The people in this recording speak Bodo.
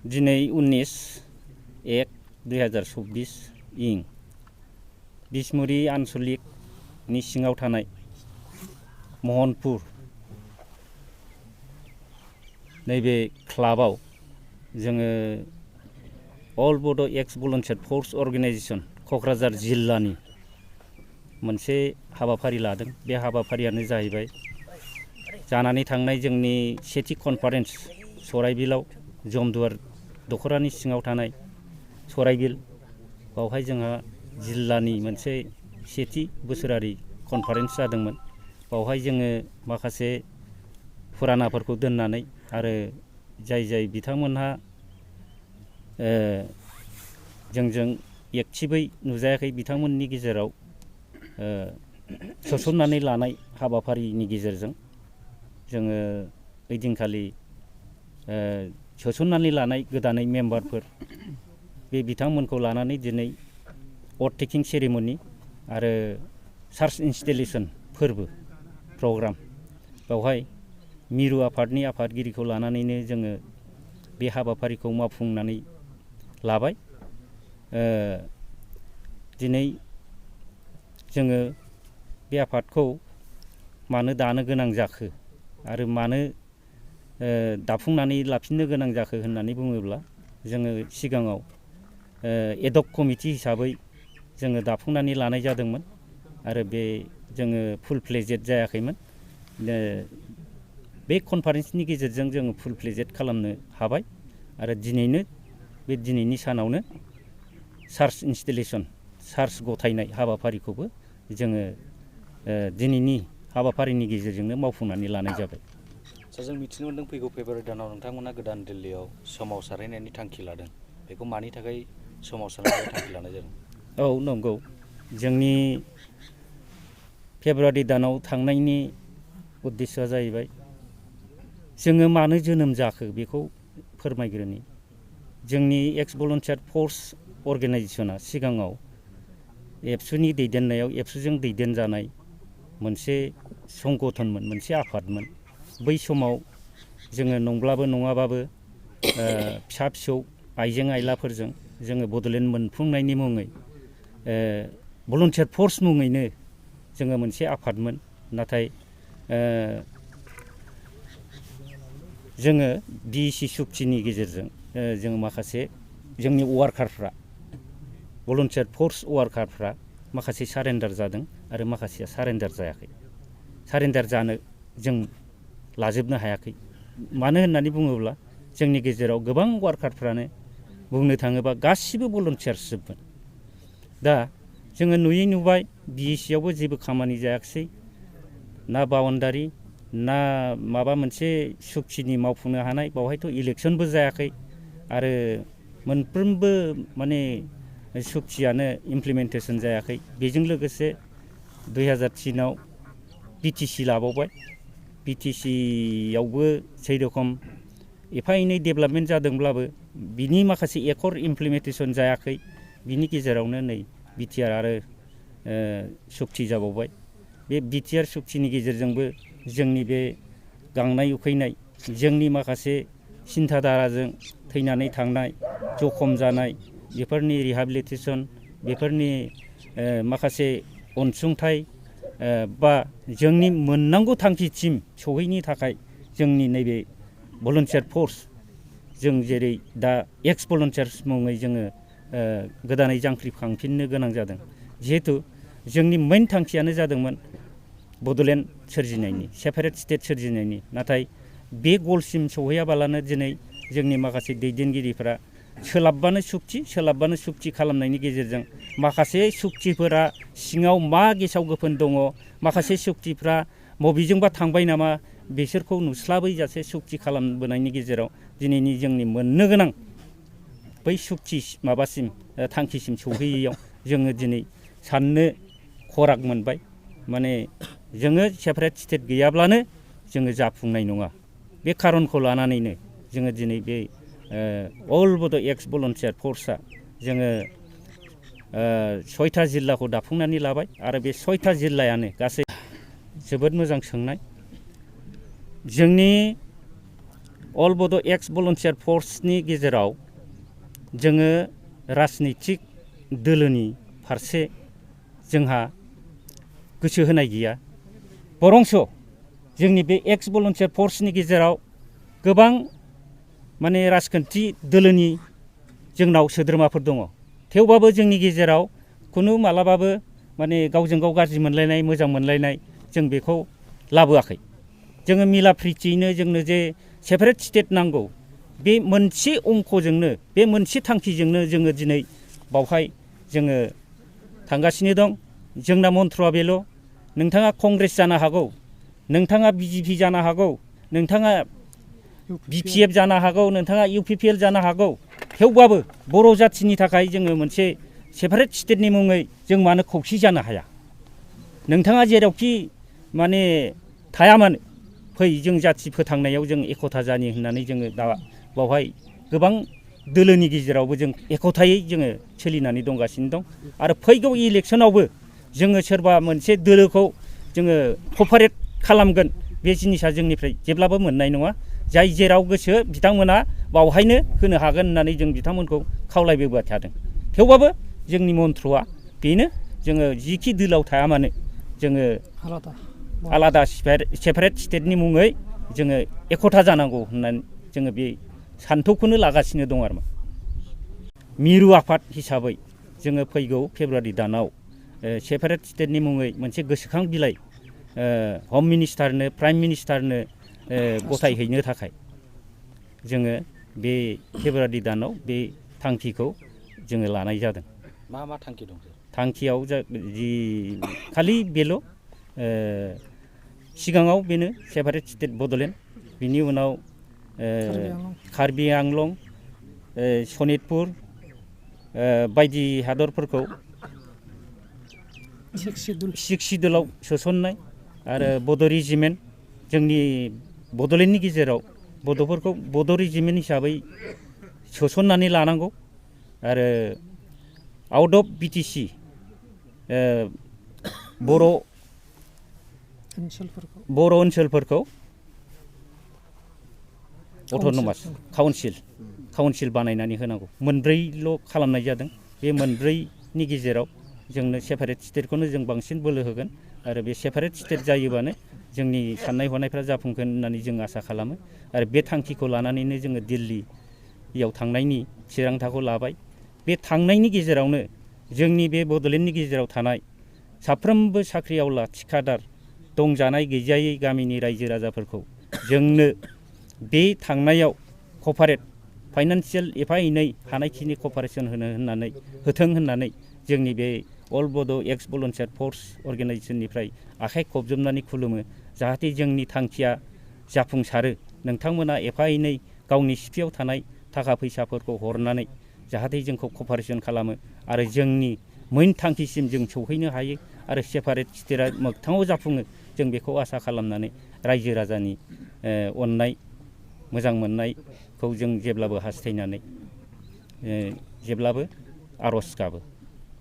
दिनै 19/1/2024 इं बिसमुरि आनसलिकनि सिङाव थानाय महनपुर नैबे क्लाबाव जोङो अल बड' एक्स भलुन्टियार फर्स अर्गेनाइजेसन क'क्राझार जिल्लानि मोनसे हाबाफारि लादों। बे हाबाफारियानो जाहैबाय जानानै थांनाय जोंनि सेथि कनफारेन्स सराइबिलाव जमदुवार दख'रानि सिङाव थानाय सराइबिल बावहाय जोंहा जिल्लानि मोनसे सेथि बोसोरारि कनफारेन्स जादोंमोन। बावहाय जोङो माखासे फुरानाफोरखौ दोननानै आरो जाय बिथांमोनहा जोंजों एक्टिभै नुजायाखै बिथांमोननि गेजेराव सोसननानै लानाय हाबाफारिनि गेजेरजों जोङो ओइदिनखालि सोसननानै लानाय गोदानै मेम्बारफोर बे बिथांमोनखौ लानानै दिनै अथ टेकिं सेरेमनि आरो चार्च इनस्टलेसन फोरबो प्रग्राम बेवहाय मिरु आफादनि आफादगिरिखौ लानानैनो जोङो बे हाबाफारिखौ मावफुंनानै लाबाय। दिनै जोङो बे आफादखौ मानो दानो गोनां जाखो आरो मानो दाफुंनानै लाफिननो गोनां जाखो होननानै बुङोब्ला जोङो सिगाङाव एडक कमिटि हिसाबै जोङो दाफुंनानै लानाय जादोंमोन आरो बे जोङो फुल फ्लेजेड जायाखैमोन। बे कनफारेन्सनि गेजेरजों जोङो फुल फ्लेजेड खालामनो हाबाय आरो दिनैनि सानावनो चार्च इनस्टलेसन चार्च गथायनाय हाबाफारिखौबो जोङो दिनैनि हाबाफारिनि गेजेरजोंनो मावफुंनानै लानाय जाबाय। जों मिथिनो मोनदों फैगौ फेब्रुवारि दानाव नोंथांमोना गोदान दिल्लीयाव सोमावसारहैनायनि थांखि लादों। बेखौ मानि थाखाय सोमावसारनायनि थांखि लानाय जादों? औ नंगौ, जोंनि फेब्रुवारि दानाव थांनायनि उद्देश्यआ जाहैबाय जोङो मानो जोनोम जाखो बेखौ फोरमायग्रोनि। जोंनि एक्स भलुन्टियार फर्स अर्गेनाइजेसना सिगाङाव एबसुनि दैदेननायाव एबसुजों दैदेनजानाय मोनसे संगठनमोन, मोनसे आफादमोन। बै समाव जोङो नंब्लाबो नङाबाबो फिसा फिसौ आइजें आइलाफोरजों जोङो बड'लेण्ड मोनफुंनायनि मुङै भलुन्टियार फर्स मुङैनो जोङो मोनसे आफादमोन। नाथाय जोङो DEC सुक्तिनि गेजेरजों जों माखासे जोंनि वार्कारफ्रा भलुन्टियार फर्स वार्कारफ्रा माखासे सारेन्डार जादों आरो माखासेया सारेन्डार जायाखै। सारेन्डार जानो जों लाजोबनो हायाखै। मानो होननानै बुङोब्ला जोंनि गेजेराव गोबां वार्कारफ्रानो बुंनो थाङोबा गासिबो भलुन्टियार्सजोबमोन। दा जोङो नुयै नुबाय DEC आवबो जेबो खामानि जायाखिसै, ना बाउन्डारि ना माबा मोनसे सुक्तिनि मावफुंनो हानाय, बावहायथ' इलेक्सनबो जायाखै आरो मोनफ्रोमबो माने सुक्तियानो इमप्लिमेन्टेसन जायाखै। बेजों लोगोसे 2003आव BTC लाबावबाय। BTCआवबो जेरखम एफा एनै डेभेलपमेन्ट जादोंब्लाबो बिनि माखासे एकर्ड इमप्लिमेन्टेसन जायाखै। बिनि गेजेरावनो नै BTR आरो सुक्ति जाबावबाय। बे BTR सुक्तिनि गेजेरजोंबो जोंनि बे गांनाय उखैनाय, जोंनि माखासे सिन्था धाराजों थैनानै थांनाय, जखम जानाय, बेफोरनि रिहाबिलिटेसन, बेफोरनि माखासे अनसुंथाइ बा जोंनि मोननांगौ थांखिसिम सहैनो थाखाय जोंनि नैबे भलुन्टियार फर्स, जों जेरै दा एक्स भलुन्टियार्स मुङै जोङो गोदानै जांख्रिखांफिननो गोनां जादों। जिहेथु जोंनि मेइन थांखियानो जादोंमोन बड'लेण्ड सोरजिनायनि, सेपारेट स्टेट सोरजिनायनि। नाथाय बे गलसिम सहैयाबालानो दिनै जोंनि माखासे दैदेनगिरिफोरा सोलाबबानो सुक्ति खालामनायनि गेजेरजों माखासे सुक्तिफोरा सिङाव मा गेसाव गोफोन दङ, माखासे सुक्तिफ्रा बबेजोंबा थांबाय नामा, बिसोरखौ नुस्लाबै जासे सुक्ति खालामबोनायनि गेजेराव दिनैनि जोंनि मोननो गोनां बै सुक्ति माबासिम थांखिसिम सौहैयैयाव जोङो दिनै साननो खराग मोनबाय। माने जोङो सेपारेट स्टेट गैयाब्लानो जोङो जाफुंनाय नङा। बे खारनखौ लानानैनो जोङो दिनै बे अल बड' एक्स भलुन्टियार फर्सआ जोङो 6था जिल्लाखौ दाफुंनानै लाबाय आरो बे 6था जिल्लायानो गासै जोबोद मोजां सोंनाय। जोंनि अल बड' एक्स भलन्टियार फर्सनि गेजेराव जोङो राजनितिक दोलोनि फारसे जोंहा गोसो होनाय गैया बरंस जोंनि बे एक्स भलन्टियार फर्सनि गेजेराव गोबां माने राजखान्थि दोलोनि जोंनाव सोद्रोमाफोर दङ थेवबाबो जोंनि गेजेराव खुनु मालाबाबो माने गावजों गाव गाज्रि मोनलायनाय मोजां मोनलायनाय जों बेखौ लाबोआखै जोङो मिला प्रितियैनो जोंनो जे सेपारेट स्टेट नांगौ बे मोनसे अंकजोंनो बे मोनसे थांखिजोंनो जोङो दिनै बावहाय जोङो थांगासिनो दं जोंना मन्त्रआ बेल' नोंथाङा कंग्रेस जानो हागौ नोंथाङा बिजेपि जानो हागौ नोंथाङा बिपिएफ जानो हागौ नोंथाङा इउपिपिएल जानो हागौ थेवबाबो बर' जाथिनि थाखाय जोङो मोनसे सेपारेट स्टेटनि मुङै जों मानो खौसे जानो हाया नोंथाङा जेरावखि माने थाया मानो फै जों जाथि फोथांनायाव जों एकता जानि होननानै जोङो दा बावहाय गोबां दोलोनि गेजेरावबो जों एकतायै जोङो सोलिनानै दंगासिनो दं आरो फैगौ इलेक्सनावबो जोङो सोरबा मोनसे दोलोखौ जोङो कपारेट खालामगोन बे जिनिसा जोंनिफ्राय जेब्लाबो मोननाय नङा जाय जेराव गोसो बिथांमोना बावहायनो होनो हागोन होननानै जों बिथांमोनखौ खावलायबोबाय थादों थेवबाबो जोंनि मन्त्रआ बेनो जोङो जिखि दोलाव थाया मानो जोङो आलादा सेपारेट स्टेटनि मुङै जोङो एकता जानांगौ होननानै जोङो बे सान्थौखौनो लागासिनो दं आरो मिरु आफाद हिसाबै जोङो फैगौ फेब्रुवारि दानाव सेपारेट स्टेटनि मुङै मोनसे गोसोखां बिलाइ हम मिनिस्टारनो प्राइम मिनिस्टारनो गथायहैनो थाखाय जोङो बे फेब्रुवारि दानाव बे थांखिखौ जोङो लानाय जादों मा मा थांखि दं थांखियाव जि खालि बेल' सिगाङाव बेनो सेपारेट स्टेट बड'लेण्ड बिनि उनाव कार्बि आंलं सनितपुर बायदि हादरफोरखौ सिक्स सिडुलाव सोसननाय आरो बड' रेजिमेन्ट जोंनि बड'लेण्डनि गेजेराव बड'फोरखौ बड' रेजिमेन्ट हिसाबै सोसननानै लानांगौ आरो आउट अफ बिटिसि बर' ओनसोलफोरखौ अट'नमास काउन्सिल बानायनानै होनांगौ मोनब्रैल' खालामनाय जादों बे मोनब्रैनि गेजेराव जोंनो सेपारेट स्टेटखौनो जों बांसिन बोलो होगोन आरो बे सेपारेट स्टेट जायोबानो जोंनि साननाय हनायफ्रा जाफुंगोन होननानै जों आसा खालामो आरो बे थांखिखौ लानानैनो जोङो दिल्लीयाव थांनायनि थिरांथाखौ लाबाय बे थांनायनि गेजेरावनो जोंनि बे बड'लेण्डनि गेजेराव थानाय साफ्रोमबो साख्रिआवला थिखादार दंजानाय गैजायै गामिनि रायजो राजाफोरखौ जोंनो बे थांनायाव कपारेट फाइनान्सियेल एफा एनै हानायखिनि कपारेसन होथों होननानै जोंनि बे अल बड' एक्स भलन्टियार फर्स अर्गेनाइजेसननिफ्राय आखाइ खबजोबनानै खुलुमो जाहाथे जोंनि थांखिया जाफुंसारो नोंथांमोना एफा एनै गावनि सिफियाव थानाय थाखा फैसाफोरखौ हरनानै जाहाथे जोंखौ कपारेसन खालामो आरो जोंनि मेइन थांखिसिम जों सौहैनो हायो आरो सेपारेट स्टेटआ मोगथाङाव जाफुङो जों बेखौ आसा खालामनानै रायजो राजानि अननाय मोजां मोननायखौ जों जेब्लाबो हास्थायनानै जेब्लाबो आर'ज गाबो